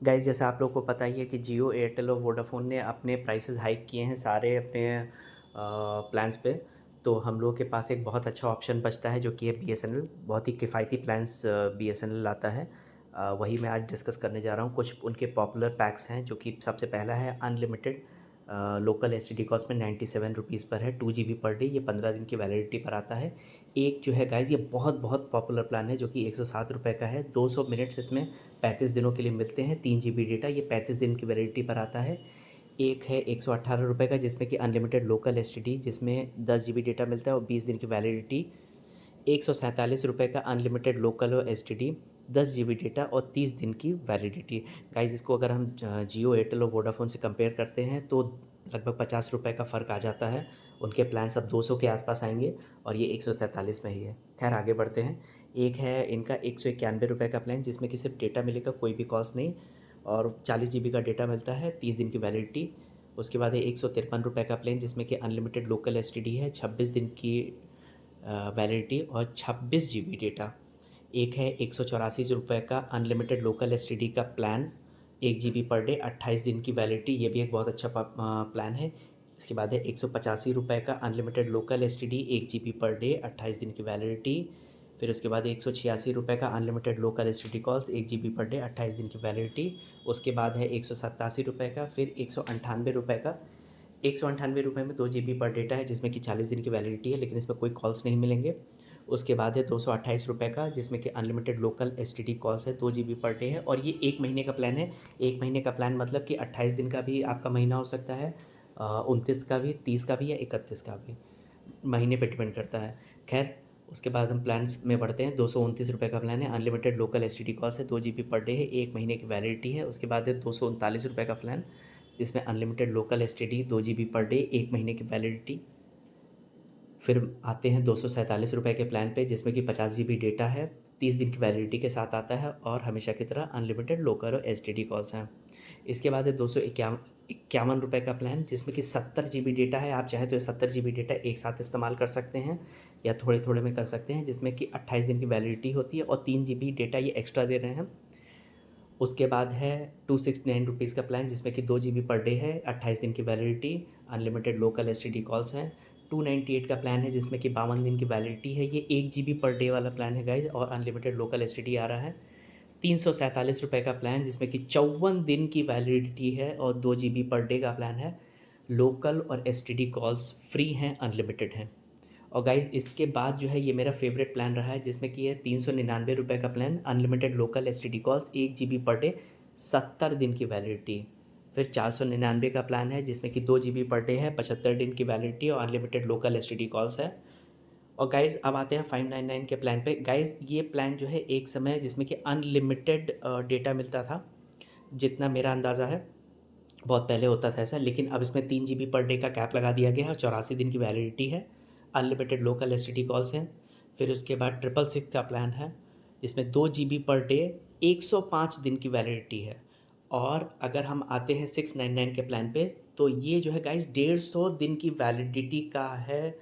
Guys जैसा आप लोगों को पता ही है कि जियो एयरटेल और वोडाफोन ने अपने प्राइसेस हाइक किए हैं सारे अपने प्लान्स पे। तो हम लोगों के पास एक बहुत अच्छा ऑप्शन बचता है जो कि है बीएसएनएल। बहुत ही किफ़ायती प्लान्स बीएसएनएल लाता है। वही मैं आज डिस्कस करने जा रहा हूँ। कुछ उनके पॉपुलर पैक्स हैं जो कि सबसे पहला है अनलिमिटेड लोकल एसटीडी कॉस्ट में 97 रुपीज़ पर है, 2 GB पर डे। ये 15 दिन की वैलिडिटी पर आता है। एक जो है गाइज़ ये बहुत बहुत पॉपुलर प्लान है जो कि 107 रुपये का है। 200 मिनट्स इसमें 35 दिनों के लिए मिलते हैं, 3 GB डेटा। ये 35 दिन की वैलिडिटी पर आता है। एक है 118 रुपये का जिसमें कि अनलिमिटेड लोकल एसटीडी, जिसमें 10 GB डेटा मिलता है और 20 दिन की वैलिडिटी। 147 रुपये का अनलिमिटेड लोकल और एसटीडी, 10 GB डेटा और 30 दिन की वैलिडिटी। गाइज़ इसको अगर हम जियो एयरटेल और वोडाफोन से कंपेयर करते हैं तो लगभग 50 रुपये का फ़र्क आ जाता है। उनके प्लान सब 200 के आसपास आएंगे और ये 147 में ही है। खैर आगे बढ़ते हैं। एक है इनका 191 रुपये का प्लान जिसमें कि सिर्फ डेटा मिलेगा, कोई भी कॉस्ट नहीं, और 40 GB का डेटा मिलता है, 30 दिन की वैलिडिटी। उसके बाद है 153 रुपये का प्लान जिसमें कि अनलिमिटेड लोकल एसटीडी है, 26 दिन की वैलिडिटी और 26 GB डेटा। एक है 184 रुपये का अनलिमिटेड लोकल एसटीडी का प्लान, 1 GB पर डे, 28 दिन की वैलिडिटी। ये भी एक बहुत अच्छा प्लान है। इसके बाद है 185 रुपये का unlimited local STD, 1 GB per day, 28 दिन की वैलिडिटी। फिर उसके बाद 186 रुपये का unlimited local STD calls, 1 GB per day, 28 दिन की वैलिडिटी। उसके बाद है 187 रुपये का, फिर 198 रुपये का। 198 रुपये में 2 GB पर डेटा है जिसमें कि 40 दिन की वैलिडिटी है, लेकिन इसमें कोई कॉल्स नहीं मिलेंगे। उसके बाद है 228 रुपये का जिसमें कि अनलिमिटेड लोकल एसटीडी कॉल्स है, 2 GB पर डे है, और ये 1 महीने का प्लान है। 1 महीने का प्लान मतलब कि 28 दिन का भी आपका महीना हो सकता है, 29 का भी, 30 का भी या 31 का भी। महीने पे डिपेंड करता है। खैर उसके बाद हम प्लान्स में बढ़ते हैं। 229 रुपये का प्लान है, अनलिमिटेड लोकल एसटीडी कॉल्स है, 2 GB पर डे है, 1 महीने की वैलिडिटी है। उसके बाद है 239 रुपये का प्लान जिसमें unlimited local STD, 2 GB per day, 1 महीने की वैलिडिटी। फिर आते हैं 247 रुपये के प्लान पे जिसमें कि 50 GB डेटा है, 30 दिन की वैलिडिटी के साथ आता है, और हमेशा की तरह अनलिमिटेड लोकल और एसटीडी कॉल्स हैं। इसके बाद है 251 रुपये का प्लान जिसमें कि 70 GB डेटा है। आप चाहे तो 70 GB डेटा एक साथ इस्तेमाल कर सकते हैं या थोड़े थोड़े में कर सकते हैं, जिसमें कि 28 दिन की वैलिडिटी होती है और 3 GB डेटा ये एक्स्ट्रा दे रहे हैं। उसके बाद है 269 रुपीज़ का प्लान जिसमें कि 2 GB पर डे है, 28 दिन की validity, unlimited local STD calls हैं। 298 का प्लान है जिसमें कि 52 दिन की वैलिडिटी है। ये 1 GB पर डे वाला प्लान है गाइज, और अनलिमिटेड लोकल एसटीडी आ रहा है। 347 रुपये का प्लान जिसमें कि 54 दिन की वैलिडिटी है और 2 GB पर डे का प्लान है। लोकल और एसटीडी कॉल्स फ्री हैं, अनलिमिटेड हैं। और गाइज इसके बाद जो है ये मेरा फेवरेट प्लान रहा है जिसमें कि है 399 रुपये का plan, unlimited local STD calls, 1 GB per day, 70 दिन की वैलिडिटी। फिर 499 का प्लान है जिसमें कि 2 GB पर डे है, 75 दिन की वैलिडिटी और अनलिमिटेड लोकल एसटीडी कॉल्स है। और गाइज़ अब आते हैं 599 के प्लान पे। गाइज़ ये प्लान जो है एक समय जिसमें कि अनलिमिटेड डेटा मिलता था, जितना मेरा अंदाज़ा है। बहुत पहले होता था ऐसा, लेकिन अब इसमें 3 GB पर डे का कैप लगा दिया गया है और 84 दिन की वैलिडिटी है। अनलिमिटेड लोकल एसटीडी कॉल्स हैं। फिर उसके बाद 666 का प्लान है जिसमें 2 GB पर डे, 105 दिन की वैलिडिटी है। और अगर हम आते हैं 699 के प्लान पे तो ये जो है गाइस 150 दिन की वैलिडिटी का है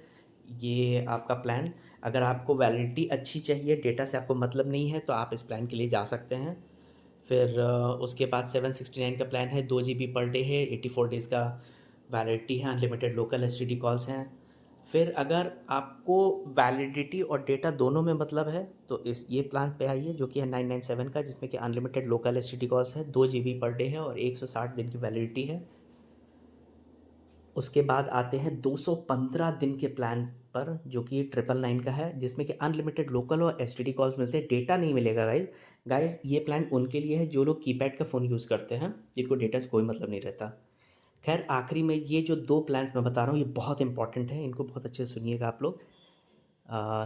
ये आपका प्लान। अगर आपको वैलिडिटी अच्छी चाहिए, डेटा से आपको मतलब नहीं है, तो आप इस प्लान के लिए जा सकते हैं। फिर उसके बाद 769 का प्लान है, 2 GB पर डे है, 84 डेज़ का वैलिडिटी है, अनलिमिटेड लोकल एसटीडी कॉल्स हैं। फिर अगर आपको वैलिडिटी और डेटा दोनों में मतलब है तो इस ये प्लान पे आइए जो कि है 997 का जिसमें कि अनलिमिटेड लोकल एसटीडी कॉल्स है, 2 GB पर डे है और 160 दिन की वैलिडिटी है। उसके बाद आते हैं 215 दिन के प्लान पर जो कि 999 का है जिसमें कि अनलिमिटेड लोकल और एसटीडी कॉल्स मिलते हैं, डेटा नहीं मिलेगा गाइज। गाइज ये प्लान उनके लिए है जो लोग कीपैड का फ़ोन यूज़ करते हैं, जिनको डेटा से कोई मतलब नहीं रहता। खैर आखिरी में ये जो दो प्लान्स मैं बता रहा हूँ ये बहुत इंपॉर्टेंट है, इनको बहुत अच्छे से सुनिएगा आप लोग।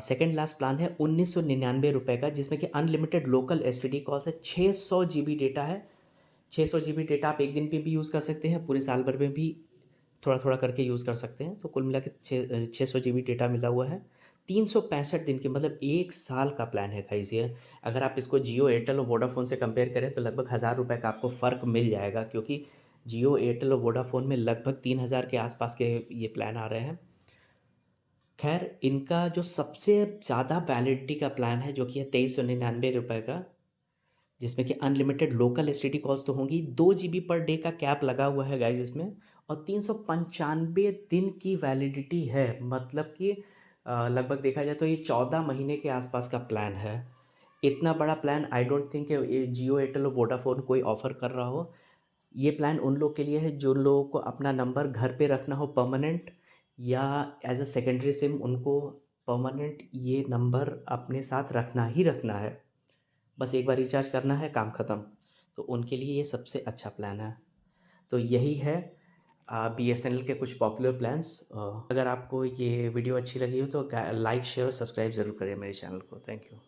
सेकेंड लास्ट प्लान है 1999 रुपये का जिसमें कि अनलिमिटेड लोकल एसटीडी कॉल्स है, 600 GB डेटा है। 600 GB डेटा आप एक दिन पे भी यूज़ कर सकते हैं, पूरे साल भर में भी थोड़ा थोड़ा करके यूज़ कर सकते हैं। तो कुल मिला के 600 GB डेटा मिला हुआ है। 365 दिन की मतलब 1 साल का प्लान है गाइस ये। अगर आप इसको जियो एयरटेल और वोडाफोन से कंपेयर करें तो लगभग 1000 रुपये का आपको फ़र्क मिल जाएगा, क्योंकि जियो एयरटेल और वोडाफोन में लगभग 3000 के आसपास के ये प्लान आ रहे हैं। खैर इनका जो सबसे ज़्यादा वैलिडिटी का प्लान है जो कि है 2399 रुपये का, जिसमें कि अनलिमिटेड लोकल एसटीडी कॉल्स तो होंगी, 2 GB पर डे का कैप लगा हुआ है गाइज इसमें, और 395 दिन की वैलिडिटी है। मतलब कि लगभग देखा जाए तो ये 14 महीने के आसपास का प्लान है। इतना बड़ा प्लान आई डोंट थिंक ये जियो एयरटेल और वोडाफोन कोई ऑफ़र कर रहा हो। ये प्लान उन लोग के लिए है जो लोगों को अपना नंबर घर पे रखना हो परमानेंट, या एज अ सेकेंडरी सिम उनको परमानेंट ये नंबर अपने साथ रखना ही रखना है। बस एक बार रिचार्ज करना है, काम ख़त्म। तो उनके लिए ये सबसे अच्छा प्लान है। तो यही है बीएसएनएल के कुछ पॉपुलर प्लान्स। अगर आपको ये वीडियो अच्छी लगी हो तो लाइक शेयर और सब्सक्राइब ज़रूर करें मेरे चैनल को। Thank you.